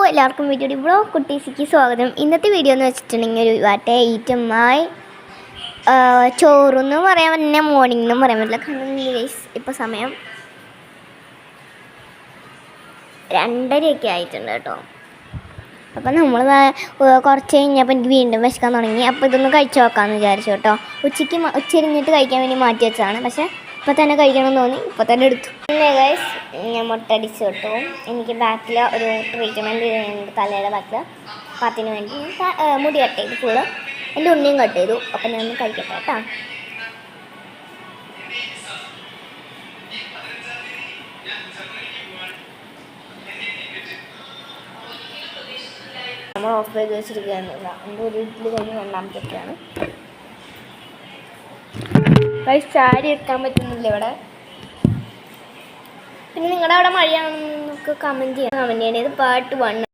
എല്ലാവർക്കും video blog കുട്ടീസിക്ക് സ്വാഗതം. ഇന്നത്തെ വീഡിയോ എന്ന് വെച്ചിട്ടുണ്ടെങ്കിൽ ഒരു വാട്ടേ ഈറ്റുമായി ചോറെന്നും പറയാൻ പറ്റില്ല, മോർണിംഗ് എന്നും പറയാൻ പറ്റില്ല. കാരണം ഇപ്പോൾ സമയം 2:30 ആയിട്ടുണ്ട് കേട്ടോ. അപ്പം നമ്മൾ കുറച്ച് കഴിഞ്ഞപ്പോൾ എനിക്ക് വീണ്ടും വിശക്കാൻ തുടങ്ങി. അപ്പോൾ ഇതൊന്ന് കഴിച്ചു നോക്കാമെന്ന് വിചാരിച്ചു കേട്ടോ. ഉച്ചരിഞ്ഞിട്ട് കഴിക്കാൻ വേണ്ടി മാറ്റി വെച്ചതാണ്. പക്ഷേ ഇപ്പോൾ തന്നെ കഴിക്കണമെന്ന് തോന്നി, ഇപ്പോൾ തന്നെ എടുത്തു. പിന്നെ ഗൈസ്, ഞാൻ മുട്ടടിച്ച് കേട്ടോ. എനിക്ക് ബാക്കിൽ ഒരു ട്രീറ്റ്മെൻറ്റ് ചെയ്യുന്നുണ്ട്, തലയുടെ ബാക്കിൽ പാത്തിന് വേണ്ടി. മുടി കട്ട് ചെയ്തു ഫുള്ള്, എൻ്റെ ഉണ്ണിയും കട്ട് ചെയ്തു. അപ്പം ഞാൻ ഒന്ന് കഴിക്കട്ടെ കേട്ടോ. നമ്മൾ ഓഫ് ചെയ്ത് വെച്ചിരിക്കുകയാണെന്നില്ല. എൻ്റെ ഒരു ഇഡ്ഡലി കഴിഞ്ഞ് രണ്ടാമത്തൊക്കെയാണ്. ഗൈസ്, ചാരി എടുക്കാൻ പറ്റുന്നില്ല ഇവിടെ. പിന്നെ നിങ്ങളുടെ അവിടെ മഴയാണെന്നൊക്കെ കമൻറ്റ് ചെയ്യണത് പാർട്ട് 1.